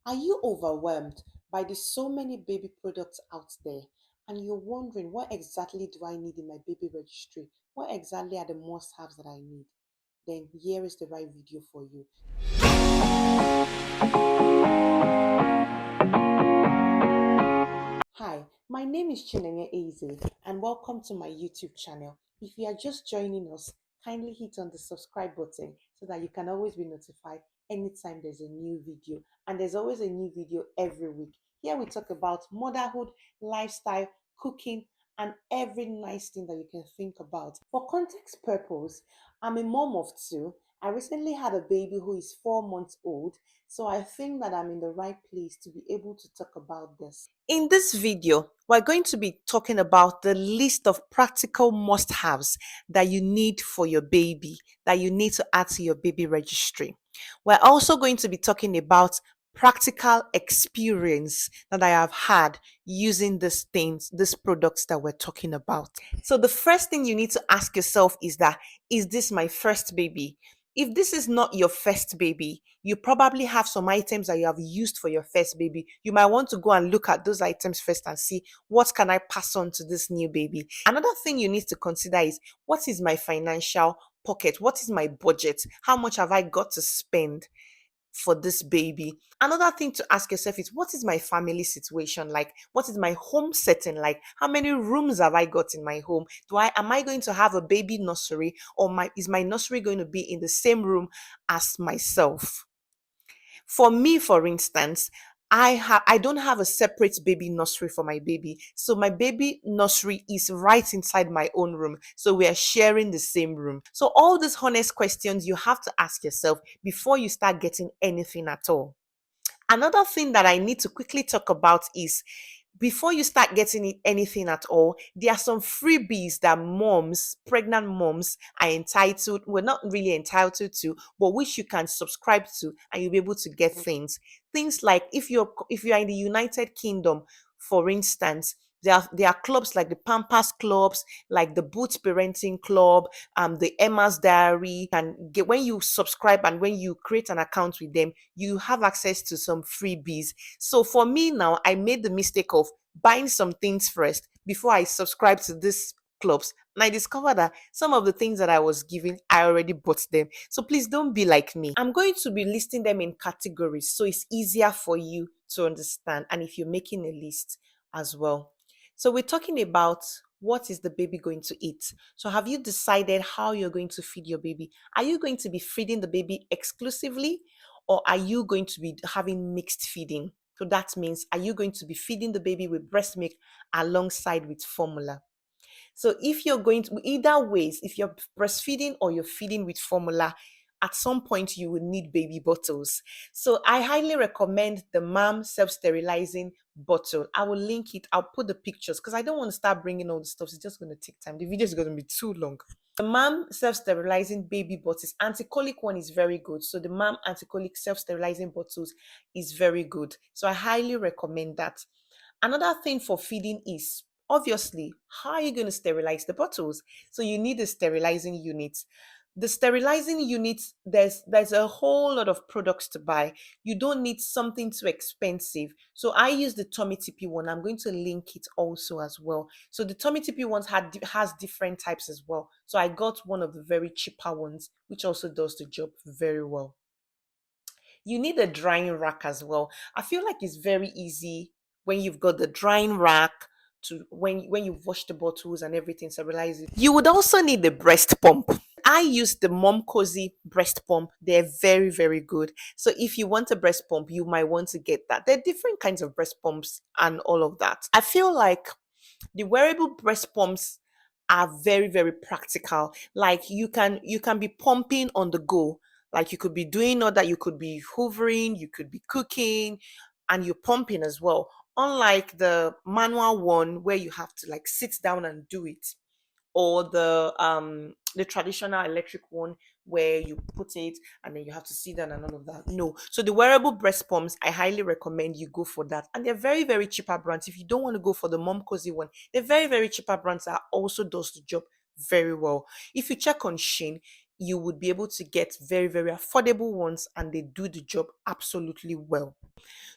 Are you overwhelmed by the so many baby products out there and you're wondering what exactly do I need in my baby registry? What exactly are the must-haves that I need? Then here is the right video for you. Hi, my name is Chinenye Eze and welcome to my YouTube channel. If you are just joining us, kindly hit on the subscribe button so that you can always be notified anytime there's a new video. And there's always a new video every week. Here we talk about motherhood, lifestyle, cooking, and every nice thing that you can think about. For context purpose, I'm a mom of two. I recently had a baby who is 4 months old, so I think that I'm in the right place to be able to talk about this. In this video, we're going to be talking about the list of practical must-haves that you need for your baby, that you need to add to your baby registry. We're also going to be talking about practical experience that I have had using these things, these products that we're talking about. So the first thing you need to ask yourself is that, is this my first baby? If this is not your first baby, you probably have some items that you have used for your first baby. You might want to go and look at those items first and see what can I pass on to this new baby. Another thing you need to consider is, what is my financial pocket? What is my budget? How much have I got to spend for this baby? Another thing to ask yourself is, what is my family situation like? What is my home setting like? How many rooms have I got in my home? Am I going to have a baby nursery, or is my nursery going to be in the same room as myself? For me, for instance, I don't have a separate baby nursery for my baby. So my baby nursery is right inside my own room. So we are sharing the same room. So all these honest questions you have to ask yourself before you start getting anything at all. Another thing that I need to quickly talk about is, before you start getting anything at all, there are some freebies that pregnant moms are entitled, well, not really entitled to, but which you can subscribe to and you'll be able to get things. Things like, if you're in the United Kingdom, for instance, there are clubs like the Pampas clubs, like the Boots Parenting Club, the Emma's Diary, and get, when you subscribe and when you create an account with them, you have access to some freebies. So for me now, I made the mistake of buying some things first before I subscribed to these clubs. And I discovered that some of the things that I was given, I already bought them. So please don't be like me. I'm going to be listing them in categories so it's easier for you to understand. And if you're making a list as well. So we're talking about, what is the baby going to eat? So have you decided how you're going to feed your baby? Are you going to be feeding the baby exclusively, or are you going to be having mixed feeding? So that means, are you going to be feeding the baby with breast milk alongside with formula? So if you're going to, either ways, if you're breastfeeding or you're feeding with formula, at some point you will need baby bottles. So I highly recommend the mom self-sterilizing bottle. I will link it. I'll put the pictures because I don't want to start bringing all the stuff. It's just going to take time. The video is going to be too long. The mom self-sterilizing baby bottles, anti-colic one is very good. So the mom anti-colic self-sterilizing bottles is very good. So I highly recommend that. Another thing for feeding is, obviously, how are you going to sterilize the bottles? So you need a sterilizing unit. The sterilizing unit, there's a whole lot of products to buy. You don't need something too expensive. So I use the Tummy TP one. I'm going to link it also as well. So the Tummy TP ones has different types as well. So I got one of the very cheaper ones, which also does the job very well. You need a drying rack as well. I feel like it's very easy when you've got the drying rack to, when you've washed the bottles and everything, sterilize it. You would also need the breast pump. I use the Mom Cozy breast pump. They're very, very good. So if you want a breast pump, you might want to get that. There are different kinds of breast pumps and all of that. I feel like the wearable breast pumps are very, very practical. Like you can be pumping on the go. Like you could be doing all that, you could be hoovering, you could be cooking, and you're pumping as well. Unlike the manual one where you have to like sit down and do it, or the traditional electric one where you put it and then you have to sit down and all of that. No. So the wearable breast pumps, I highly recommend you go for that. And they're very, very cheaper brands. If you don't want to go for the Mom Cozy one, they're very, very cheaper brands that also does the job very well. If you check on Shein, you would be able to get very, very affordable ones, and they do the job absolutely well.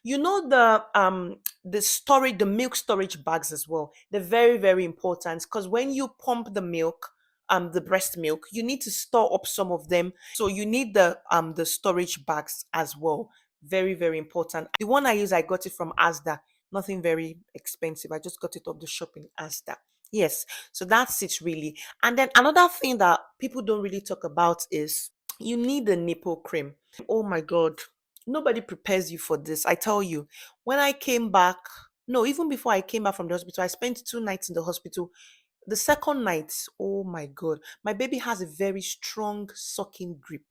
You know, the storage, the milk storage bags as well. They're very, very important, because when you pump the milk, the breast milk, you need to store up some of them. So you need the storage bags as well. Very, very important. The one I use, I got it from Asda. Nothing very expensive. I just got it off the shop in Asda. Yes. So that's it really. And then another thing that people don't really talk about is you need the nipple cream. Oh my God. Nobody prepares you for this. I tell you, when I came back, no, even before I came back from the hospital, I spent 2 nights in the hospital. The second night, oh my God, my baby has a very strong sucking grip.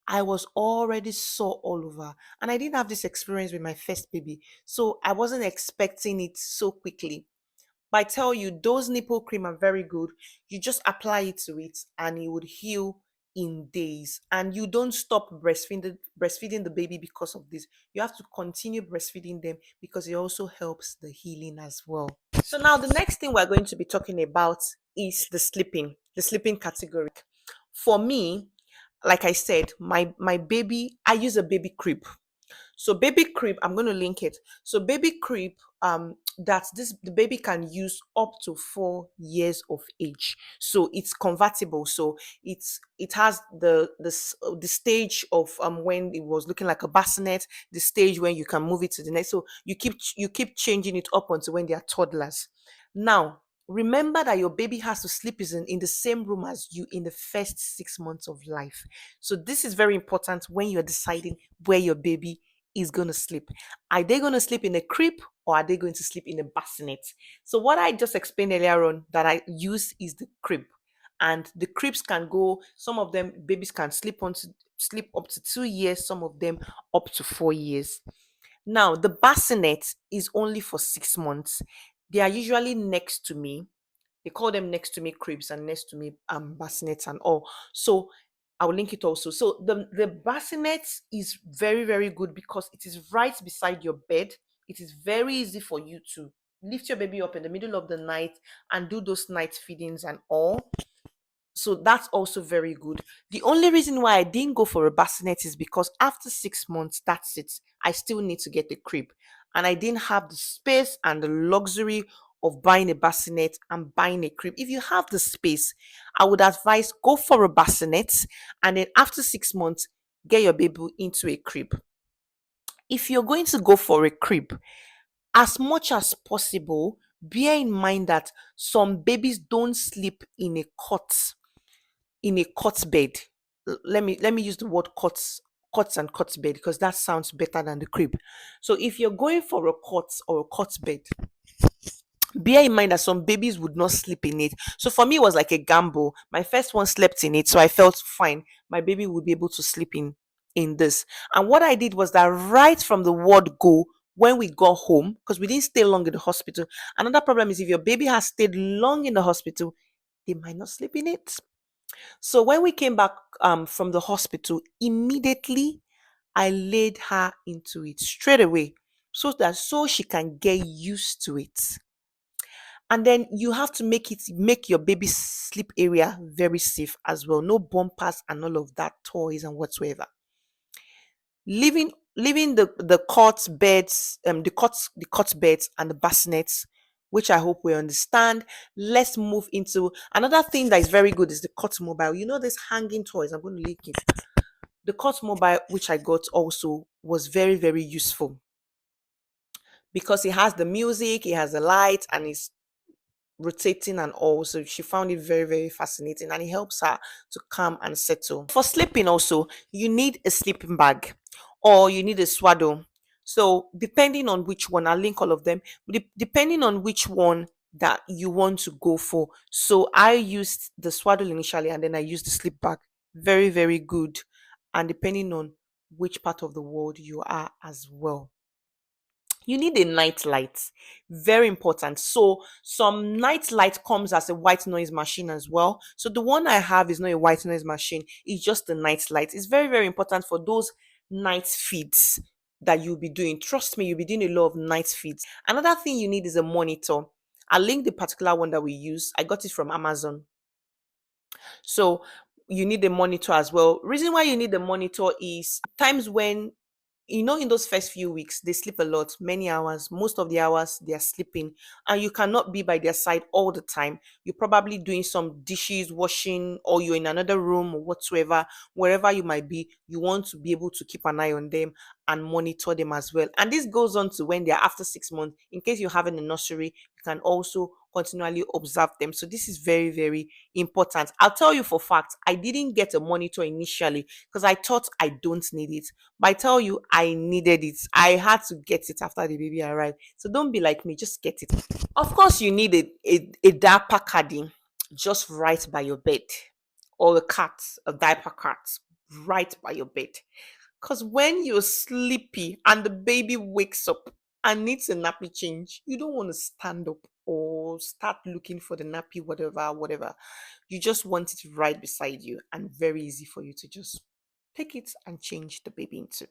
I was already sore all over, and I didn't have this experience with my first baby. So I wasn't expecting it so quickly. But I tell you, those nipple cream are very good. You just apply it to it and it would heal in days. And you don't stop breastfeeding the baby because of this. You have to continue breastfeeding them because it also helps the healing as well. So now the next thing we're going to be talking about is the sleeping category. For me, like I said, my baby, I use a baby crib. So baby crib, I'm going to link it. So baby crib, that this the baby can use up to 4 years of age. So it's convertible. So it has the stage of when it was looking like a bassinet, the stage when you can move it to the next. So you keep changing it up until when they are toddlers. Now, remember that your baby has to sleep in the same room as you in the first 6 months of life. So this is very important when you're deciding where your baby is going to sleep. Are they going to sleep in a crib, or are they going to sleep in a bassinet? So what I just explained earlier on that I use is the crib. And the cribs can go, some of them babies can sleep up to 2 years, some of them up to 4 years. Now, the bassinet is only for 6 months. They are usually next to me. They call them next to me cribs and next to me bassinets and all. So I'll link it also. So the bassinet is very, very good because it is right beside your bed. It is very easy for you to lift your baby up in the middle of the night and do those night feedings and all. So that's also very good. The only reason why I didn't go for a bassinet is because after 6 months, that's it. I still need to get a crib. And I didn't have the space and the luxury of buying a bassinet and buying a crib. If you have the space, I would advise go for a bassinet, and then after 6 months, get your baby into a crib. If you're going to go for a crib, as much as possible, bear in mind that some babies don't sleep in a cot bed. Let me use the word cots and cot bed because that sounds better than the crib. So if you're going for a cot or a cot bed, bear in mind that some babies would not sleep in it. So for me, it was like a gamble. My first one slept in it, so I felt fine. My baby would be able to sleep in this. And what I did was that right from the word go, when we got home, because we didn't stay long in the hospital. Another problem is if your baby has stayed long in the hospital, they might not sleep in it. So when we came back from the hospital, immediately I laid her into it straight away so she can get used to it. And then you have to make your baby's sleep area very safe as well. No bumpers and all of that toys and whatsoever. Leaving the cot beds, the cot beds and the bassinets, which I hope we understand. Let's move into another thing that is very good is the cot mobile. You know, this hanging toys. I'm going to link it. The cot mobile, which I got also, was very, very useful because it has the music, it has the light, and it's rotating and all. So she found it very, very fascinating, and it helps her to calm and settle. For sleeping, also, you need a sleeping bag or you need a swaddle. So, depending on which one, I'll link all of them, depending on which one that you want to go for. So, I used the swaddle initially and then I used the sleep bag. Very, very good. And depending on which part of the world you are as well. You need a night light. Very important. So some night light comes as a white noise machine as well. So the one I have is not a white noise machine. It's just a night light. It's very, very important for those night feeds that you'll be doing. Trust me, you'll be doing a lot of night feeds. Another thing you need is a monitor. I'll link the particular one that we use. I got it from Amazon. So you need a monitor as well. Reason why you need the monitor is times when, in those first few weeks, they sleep a lot, many hours. Most of the hours they are sleeping, and you cannot be by their side all the time. You're probably doing some dishes, washing, or you're in another room or whatsoever. Wherever you might be, you want to be able to keep an eye on them and monitor them as well. And this goes on to when they're after 6 months. In case you're having a nursery, you can also continually observe them. So this is very, very important. I'll tell you for fact, I didn't get a monitor initially because I thought I don't need it. But I tell you, I needed it. I had to get it after the baby arrived. So don't be like me, just get it. Of course, you need a diaper caddy just right by your bed, or a diaper cart right by your bed. Because when you're sleepy and the baby wakes up and needs a nappy change, you don't want to stand up or start looking for the nappy, whatever, whatever. You just want it right beside you and very easy for you to just take it and change the baby into.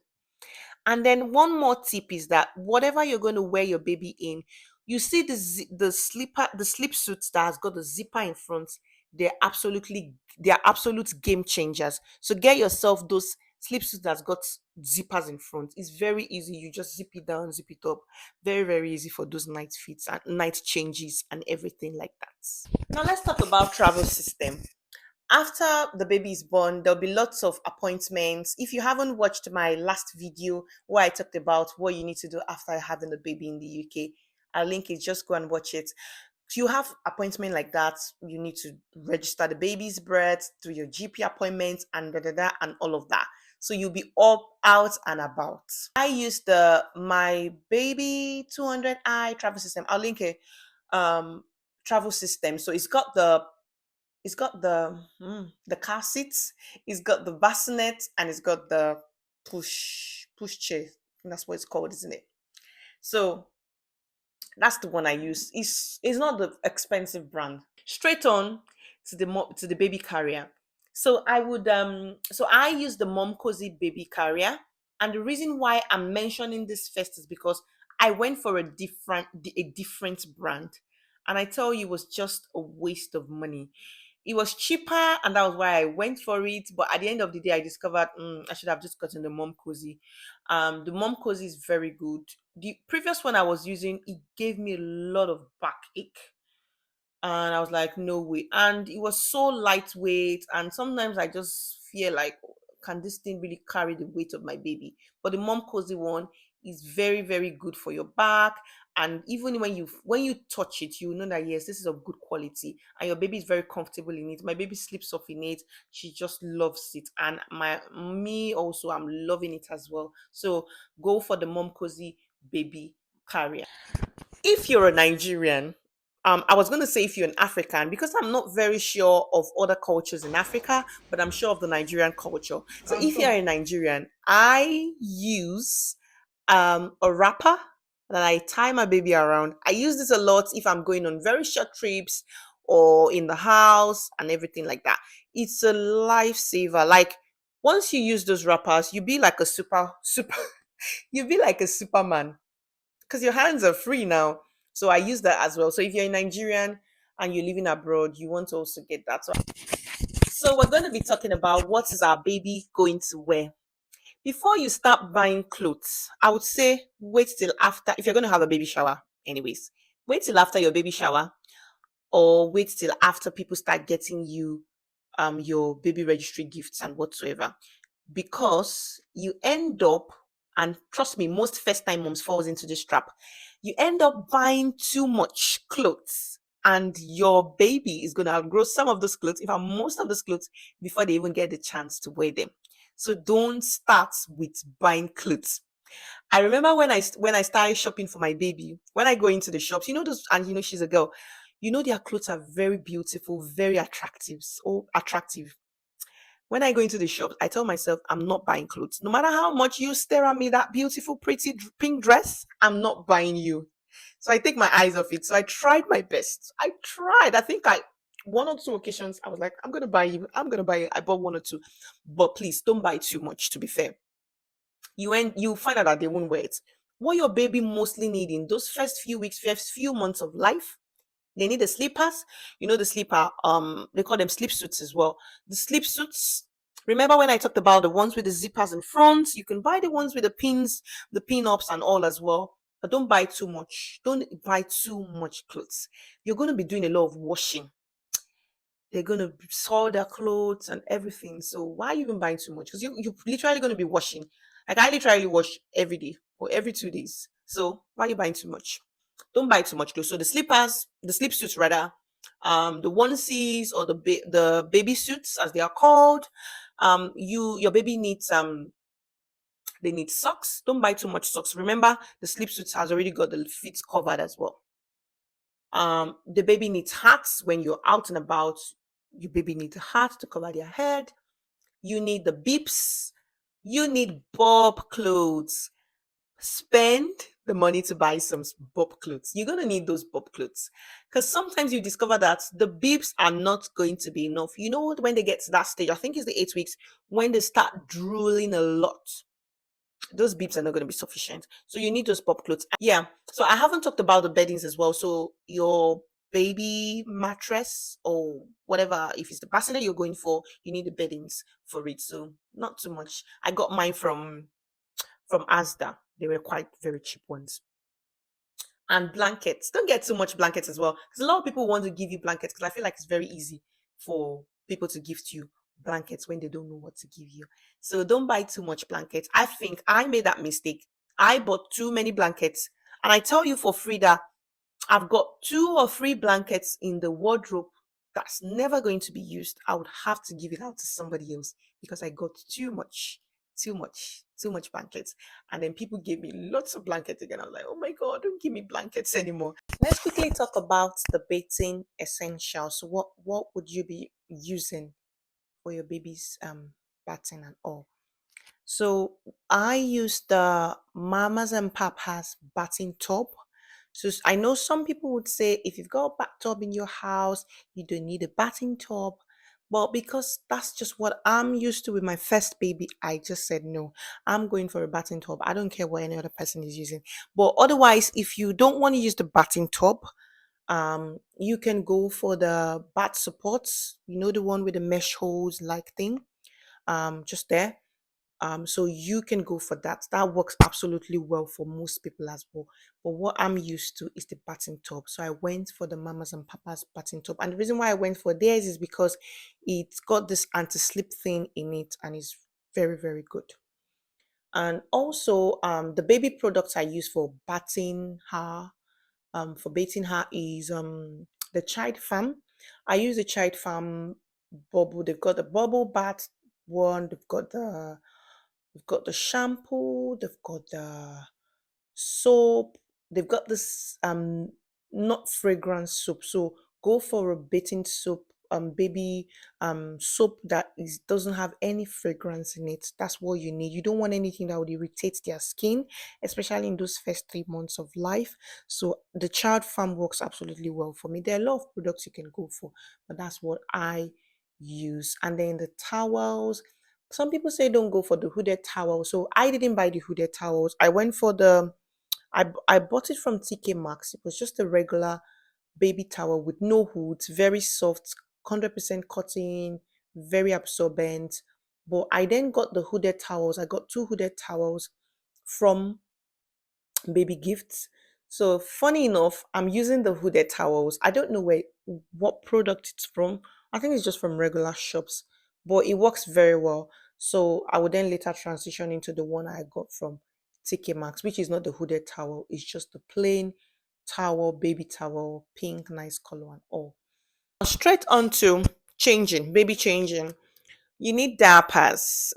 And then one more tip is that whatever you're going to wear your baby in, you see the sleep suits that has got the zipper in front. They're absolute game changers. So get yourself those sleep suits that's got zippers in front. It's very easy. You just zip it down, zip it up. Very, very easy for those night fits and night changes and everything like that. Now let's talk about travel system. After the baby is born, there'll be lots of appointments. If you haven't watched my last video where I talked about what you need to do after having a baby in the UK, I'll link it. Just go and watch it. You have appointment like that. You need to register the baby's birth through your GP appointments and and all of that. So you'll be up, out and about. I use the My Baby 200i travel system. I'll link a travel system. So it's got the car seats, it's got the bassinet, and it's got the push chair. I think that's what it's called, isn't it? So that's the one I use. It's not the expensive brand. Straight on to the baby carrier. So I use the Mom Cozy baby carrier, and the reason why I'm mentioning this first is because I went for a different brand, and I tell you, it was just a waste of money. It was cheaper, and that was why I went for it. But at the end of the day, I discovered I should have just gotten the Mom Cozy. The Mom Cozy is very good. The previous one I was using, it gave me a lot of backache, and I was like, no way. And it was so lightweight, and sometimes I just feel like, can this thing really carry the weight of my baby? But the Mom Cozy one is very, very good for your back. And even when you touch it, you know that yes, this is of good quality, and your baby is very comfortable in it. My baby sleeps off in it. She just loves it, and my me also, I'm loving it as well. So go for the Mom Cozy baby carrier. If you're a Nigerian, I was going to say if you're an African, because I'm not very sure of other cultures in Africa, but I'm sure of the Nigerian culture. So if you're a Nigerian, I use a wrapper that I tie my baby around. I use this a lot if I'm going on very short trips or in the house and everything like that. It's a lifesaver. Like once you use those wrappers, you be like a super you be like a superman because your hands are free now. So I use that as well. So if you're a Nigerian and you're living abroad, you want to also get that. So we're going to be talking about what is our baby going to wear. Before you start buying clothes, I would say wait till after, if you're going to have a baby shower, anyways, wait till after your baby shower, or wait till after people start getting you your baby registry gifts and whatsoever, because you end up, and trust me, most first time moms falls into this trap. You end up buying too much clothes, and your baby is going to outgrow some of those clothes, if not most of those clothes, before they even get the chance to wear them. So don't start with buying clothes. I remember when I started shopping for my baby, when I go into the shops, those, and she's a girl, their clothes are very beautiful, very attractive, so attractive. When I go into the shops, I tell myself I'm not buying clothes. No matter how much you stare at me, that beautiful, pretty pink dress, I'm not buying you. So I take my eyes off it. So I tried my best. I tried. I think one or two occasions, I was like, I'm gonna buy you. I'm gonna buy you. I bought one or two, but please don't buy too much. To be fair, you find out that they won't wear it. What your baby mostly need in those first few weeks, first few months of life, They need the sleepers. You know the sleeper, they call them sleep suits as well. The sleep suits. Remember when I talked about the ones with the zippers in front? You can buy the ones with the pins, the pin-ups and all as well. But don't buy too much. Don't buy too much clothes. You're going to be doing a lot of washing. They're going to soil their clothes and everything. So why are you even buying too much? Because you're literally going to be washing. Like I literally wash every day or every 2 days. So why are you buying too much? Don't buy too much clothes. So the slippers, the sleep suits rather, the onesies or the baby suits as they are called. Your baby needs they need socks. Don't buy too much socks. Remember, the sleep suits has already got the feet covered as well. The baby needs hats when you're out and about. Your baby needs a hat to cover their head. You need the beeps. You need bob clothes. Spend the money to buy some bob clothes. You're going to need those bob clothes because sometimes you discover that the beeps are not going to be enough. You know, when they get to that stage, I think it's the 8 weeks, when they start drooling a lot, those beeps are not going to be sufficient. So you need those pop clothes. Yeah. So I haven't talked about the beddings as well. So your baby mattress or whatever, if it's the bassinet you're going for, you need the beddings for it. So not too much. I got mine from Asda. They were quite very cheap ones. And blankets. Don't get too much blankets as well. Because a lot of people want to give you blankets because I feel like it's very easy for people to gift you blankets when they don't know what to give you. So don't buy too much blankets. I think I made that mistake. I bought too many blankets. And I tell you for free that I've got 2 or 3 blankets in the wardrobe that's never going to be used. I would have to give it out to somebody else because I got too much blankets. And then people gave me lots of blankets again. I was like, oh my God, don't give me blankets anymore. Let's quickly talk about the bathing essentials. What would you be using for your baby's bathing and all? So I use the Mamas and Papas bathing tub. So I know some people would say if you've got a bathtub in your house, you don't need a bathing tub. But because that's just what I'm used to with my first baby, I just said no. I'm going for a bathing tub. I don't care what any other person is using. But otherwise, if you don't want to use the bathing tub, you can go for the bath supports. You know the one with the mesh hose like thing. Just there. So you can go for that. That works absolutely well for most people as well. But what I'm used to is the bathing tub. So I went for the Mamas and Papas bathing tub. And the reason why I went for theirs is because it's got this anti-slip thing in it and it's very, very good. And also the baby products I use for bathing her is the Child Farm. I use the Child Farm bubble. They've got the bubble bath one, they've got the shampoo, they've got the soap, they've got this not fragrance soap. So go for a bathing soap, baby soap that doesn't have any fragrance in it. That's what you need. You don't want anything that would irritate their skin, especially in those first 3 months of life. So the Child Farm works absolutely well for me. There are a lot of products you can go for, but that's what I use. And then the towels, some people say don't go for the hooded towel. So I didn't buy the hooded towels. I went for I bought it from TK Maxx. It was just a regular baby towel with no hoods, very soft, 100% cotton, very absorbent. But I then got the hooded towels. I got 2 hooded towels from baby gifts. So funny enough, I'm using the hooded towels. I don't know what product it's from. I think it's just from regular shops, but it works very well. So I would then later transition into the one I got from TK Maxx, which is not the hooded towel. It's just the plain towel, baby towel, pink, nice color and all. Straight on to baby changing. You need diapers.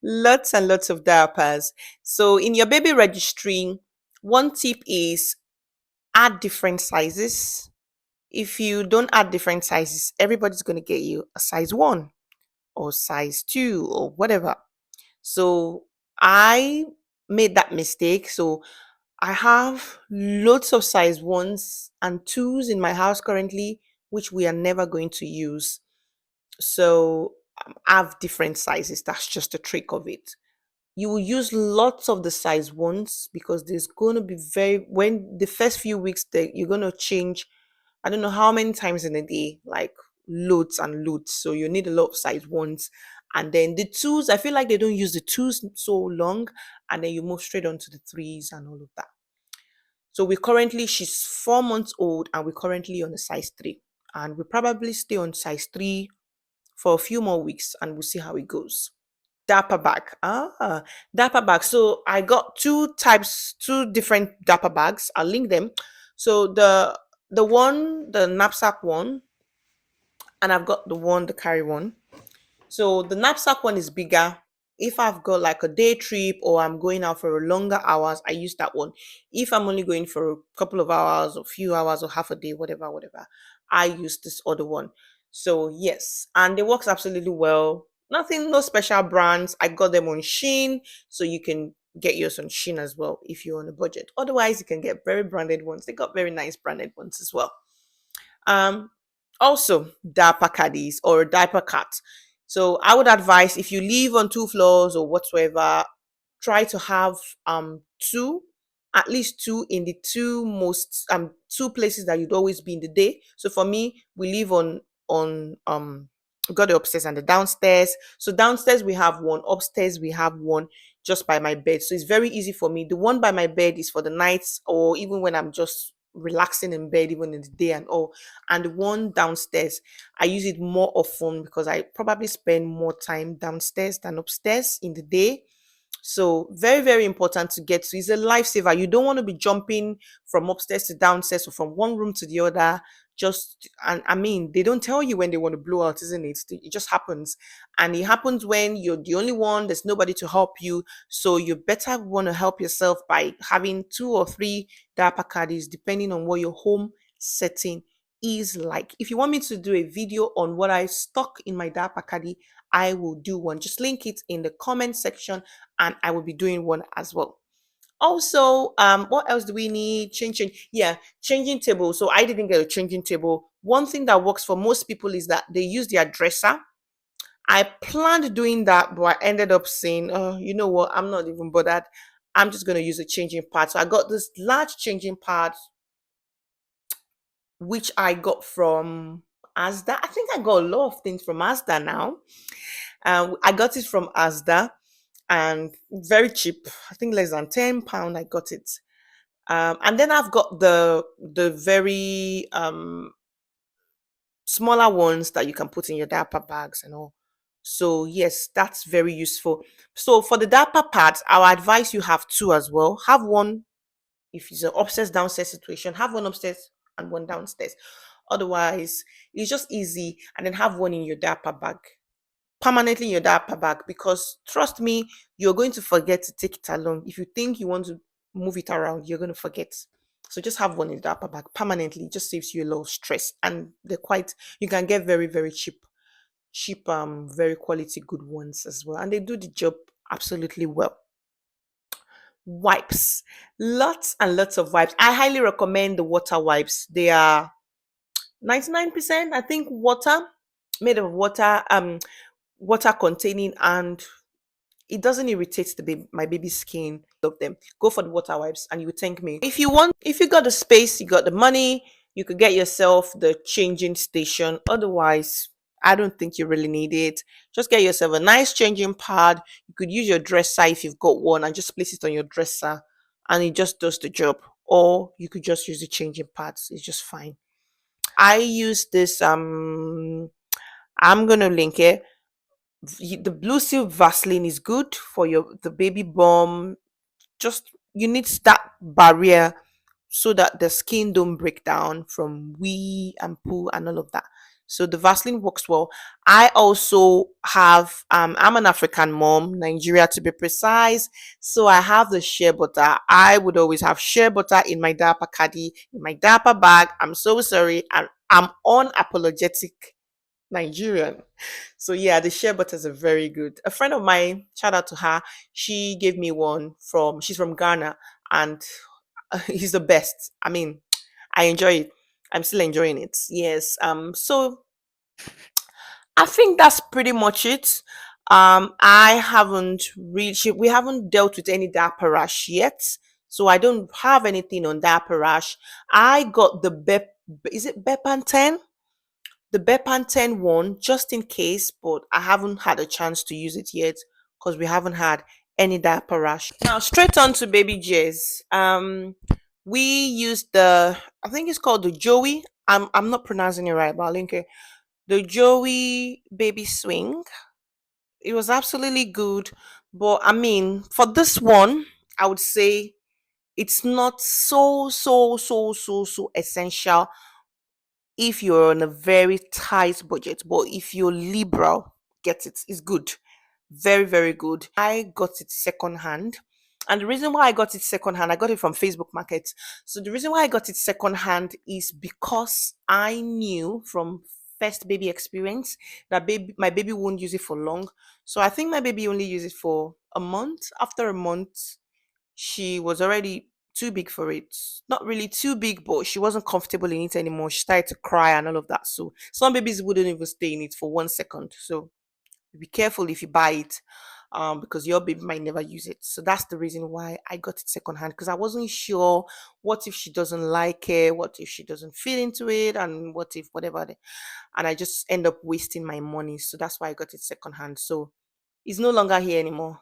Lots and lots of diapers. So in your baby registry, one tip is add different sizes. If you don't add different sizes, everybody's going to get you a size 1 or size 2 or whatever. So I made that mistake. So I have lots of size 1s and 2s in my house currently, which we are never going to use. So I have different sizes. That's just the trick of it. You will use lots of the size 1s because there's going to be when the first few weeks that you're going to change I don't know how many times in a day, like loads and loads. So you need a lot of size ones. And then the twos, I feel like they don't use the twos so long. And then you move straight on to the threes and all of that. So she's 4 months old and we're currently on a size three. And we probably stay on size three for a few more weeks and we'll see how it goes. Dapper bag. Dapper bag. So I got two different dapper bags. I'll link them. So the knapsack one, and I've got the carry one. So the knapsack one is bigger. If I've got like a day trip or I'm going out for longer hours, I use that one. If I'm only going for a couple of hours or few hours or half a day, whatever, I use this other one. So yes, and it works absolutely well. Nothing, no special brands. I got them on Shein, so you can get yours on Shein as well if you're on a budget. Otherwise, you can get very branded ones. They got very nice branded ones as well. Um, Also, diaper caddies or diaper cart. So I would advise if you live on two floors or whatsoever, try to have two, at least two in the two places that you'd always be in the day. So for me, we live on we got the upstairs and the downstairs. So downstairs we have one, upstairs we have one just by my bed. So it's very easy for me. The one by my bed is for the nights or even when I'm just relaxing in bed, even in the day and all. And the one downstairs, I use it more often because I probably spend more time downstairs than upstairs in the day. So very, very important to get to. It's a lifesaver. You don't want to be jumping from upstairs to downstairs or from one room to the other. And I mean, they don't tell you when they want to blow out, isn't it? It just happens. And it happens when you're the only one, there's nobody to help you. So you better want to help yourself by having two or three diaper caddies, depending on what your home setting is like. If you want me to do a video on what I stock in my diaper caddy, I will do one. Just link it in the comment section and I will be doing one as well. Also, what else do we need? Yeah, changing table. So I didn't get a changing table. One thing that works for most people is that they use their dresser. I planned doing that, but I ended up saying, oh, you know what? I'm not even bothered. I'm just going to use a changing pad. So I got this large changing pad, which I got from Asda. I think I got a lot of things from Asda now. I got it from Asda and very cheap. I think less than £10. I got it. And then I've got the very smaller ones that you can put in your diaper bags and all. So yes, that's very useful. So for the diaper pads, I would advise you have two as well. Have one if it's an upstairs downstairs situation. Have one upstairs and one downstairs. Otherwise, it's just easy. And then have one in your diaper bag, permanently in your diaper bag, because trust me, you're going to forget to take it along. If you think you want to move it around, you're going to forget. So just have one in the diaper bag permanently. It just saves you a lot of stress, and you can get very, very cheap, very quality good ones as well, and they do the job absolutely well. Wipes, lots and lots of wipes. I highly recommend the water wipes. They are 99%, I think, water, made of water containing, and it doesn't irritate my baby's skin. Of them, go for the water wipes and you will thank me. If you got the space, you got the money, you could get yourself the changing station. Otherwise, I don't think you really need it. Just get yourself a nice changing pad. You could use your dresser if you've got one and just place it on your dresser and it just does the job. Or you could just use the changing pads. It's just fine. I use this I'm gonna link it. The blue seal Vaseline is good for the baby bump. Just you need that barrier so that the skin don't break down from wee and poo and all of that. So the Vaseline works well. I also have I'm an African mom, Nigeria to be precise. So I have the shea butter. I would always have shea butter in my diaper caddy, in my diaper bag. I'm so sorry. And I'm unapologetic Nigerian. So yeah, the shea butters are very good. A friend of mine, shout out to her, she gave me one she's from Ghana, and he's the best. I mean, I enjoy it. I'm still enjoying it. Yes. So I think that's pretty much it. I haven't reached we haven't dealt with any diaper rash yet. So I don't have anything on diaper rash. I got the is it Bepan 10? The Bepan 10 one, just in case, but I haven't had a chance to use it yet because we haven't had any diaper rash. Now, straight on to baby J's. We used the, I think it's called the Joey. I'm not pronouncing it right, but I'll link it. The Joey baby swing. It was absolutely good, but I mean, for this one, I would say it's not so essential if you're on a very tight budget, but if you're liberal, get it. It's good. Very good. I got it second hand. And the reason why I got it second hand, I got it from Facebook Market. So the reason why I got it second hand is because I knew from first baby experience that my baby won't use it for long. So I think my baby only used it for a month. After a month, she was already too big for it. Not really too big, but she wasn't comfortable in it anymore. She started to cry and all of that. So some babies wouldn't even stay in it for 1 second. So be careful if you buy it, because your baby might never use it. So that's the reason why I got it secondhand, because I wasn't sure what if she doesn't like it, what if she doesn't fit into it, and what if whatever. And I just end up wasting my money. So that's why I got it secondhand. So it's no longer here anymore.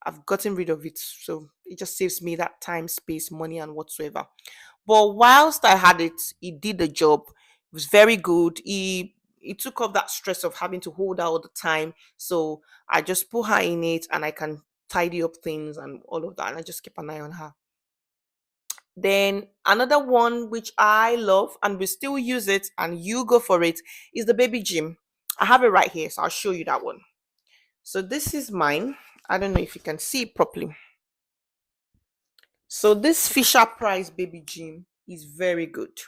I've gotten rid of it. So it just saves me that time, space, money, and whatsoever. But whilst I had it, it did the job. It was very good. It took off that stress of having to hold her all the time. So I just put her in it and I can tidy up things and all of that. And I just keep an eye on her. Then another one which I love and we still use it and you go for it is the baby gym. I have it right here, so I'll show you that one. So this is mine. I don't know if you can see it properly. So this Fisher Price baby gym is very good.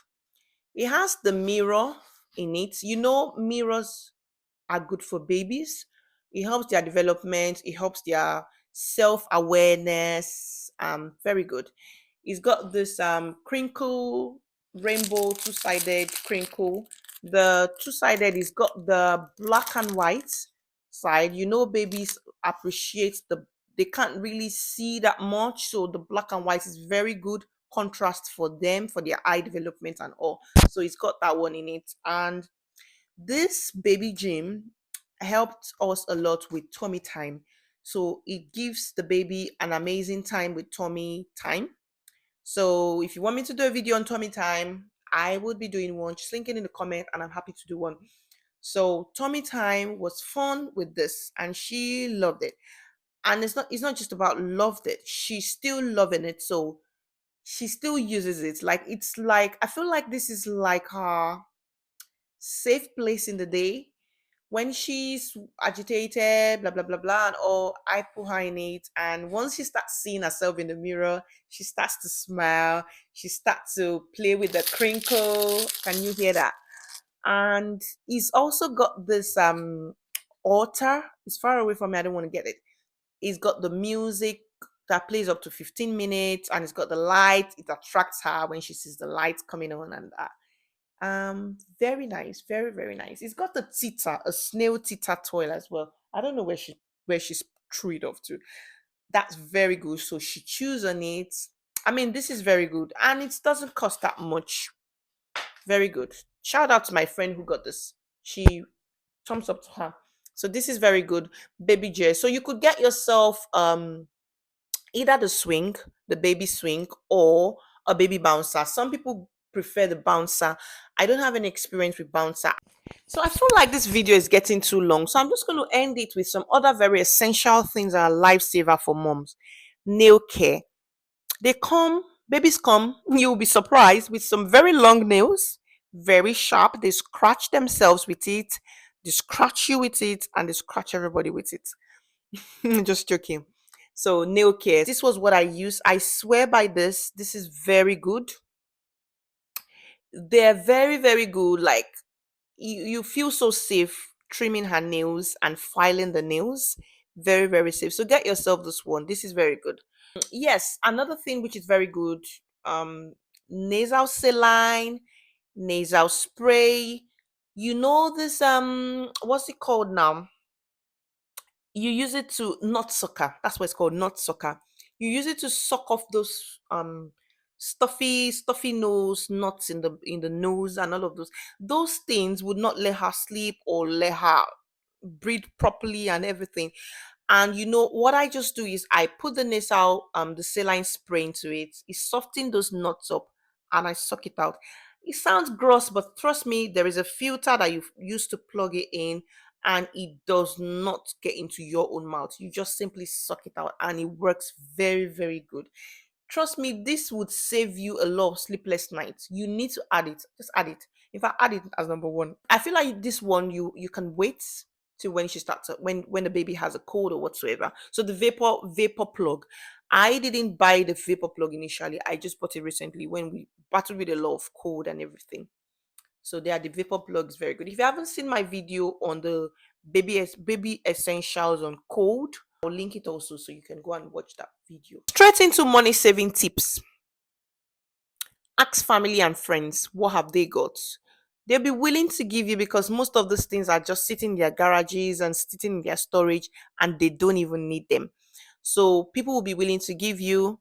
It has the mirror in it. You know, mirrors are good for babies. It helps their development, it helps their self-awareness. Very good. It's got this crinkle rainbow two-sided crinkle. The two-sided is got the black and white side. You know, babies appreciate they can't really see that much, so the black and white is very good contrast for them, for their eye development and all. So it's got that one in it. And this baby gym helped us a lot with tummy time. So it gives the baby an amazing time with tummy time. So if you want me to do a video on tummy time, I would be doing one. Just link it in the comment and I'm happy to do one. So tummy time was fun with this and she loved it. And it's not just about loved it. She's still loving it. So she still uses it. Like it's like I feel like this is like her safe place in the day when she's agitated, blah blah blah blah, and all. I put her in it, and once she starts seeing herself in the mirror, she starts to smile. She starts to play with the crinkle. Can you hear that? And he's also got this altar. It's far away from me. I don't want to get it. He's got the music that plays up to 15 minutes, and it's got the light. It attracts her when she sees the lights coming on, and very nice, very nice. It's got a snail teeter toy as well. I don't know where she's threw it off to. That's very good. So she chews on it. I mean, this is very good, and it doesn't cost that much. Very good. Shout out to my friend who got this. She thumbs up to her. So this is very good, baby J. So you could get yourself either the swing, the baby swing, or a baby bouncer. Some people prefer the bouncer. I don't have any experience with bouncer. So I feel like this video is getting too long. So I'm just going to end it with some other very essential things that are lifesaver for moms. Nail care. Babies come, you'll be surprised with some very long nails, very sharp. They scratch themselves with it, they scratch you with it, and they scratch everybody with it. Just joking. So nail care. This was what I used. I swear by this. This is very good. They're very good. Like you feel so safe trimming her nails and filing the nails. Very safe. So get yourself this one. This is very good. Yes, another thing which is very good. Nasal saline, nasal spray. You know this what's it called now? You use it to not sucker. That's what it's called, not sucker. You use it to suck off those stuffy nose, knots in the nose, and all of those things would not let her sleep or let her breathe properly and everything. And you know what I just do is I put the saline spray into it. It softens those knots up, and I suck it out. It sounds gross, but trust me, there is a filter that you use to plug it in, and it does not get into your own mouth. You just simply suck it out, and it works very, very good. Trust me, this would save you a lot of sleepless nights. You need to add it. Just add it. If I add it as number one, I feel like this one you can wait to when she starts when the baby has a cold or whatsoever. So the vapor plug. I didn't buy the vapor plug initially. I just bought it recently when we battled with a lot of cold and everything. So they are the vapor plugs, very good. If you haven't seen my video on the baby essentials on cold, I'll link it also so you can go and watch that video. Straight into money saving tips. Ask family and friends what have they got. They'll be willing to give you because most of these things are just sitting in their garages and sitting in their storage and they don't even need them. So people will be willing to give you,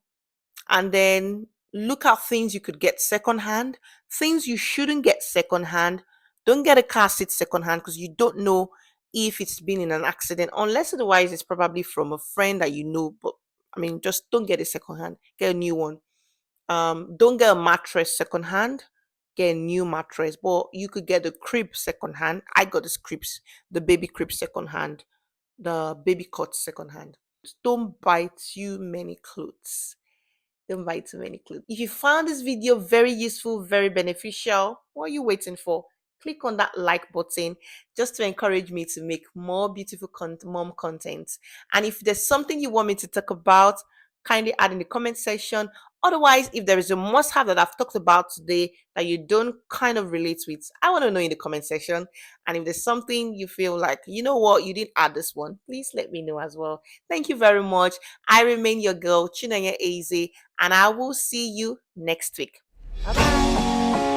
and then look at things you could get secondhand, things you shouldn't get secondhand. Don't get a car seat secondhand because you don't know if it's been in an accident, unless otherwise it's probably from a friend that you know. But I mean, just don't get it secondhand. Get a new one. Don't get a mattress secondhand. Get a new mattress, but you could get the crib secondhand. I got the baby crib secondhand, the baby cot secondhand. Don't buy too many clothes. Don't buy too many clothes. If you found this video very useful, very beneficial, what are you waiting for? Click on that like button just to encourage me to make more beautiful mom content. And if there's something you want me to talk about, kindly add in the comment section. Otherwise, if there is a must have that I've talked about today that you don't kind of relate with, I want to know in the comment section. And if there's something you feel like, you know what, you didn't add this one, please let me know as well. Thank you very much. I remain your girl, Chinenye Eze, and I will see you next week. Bye bye.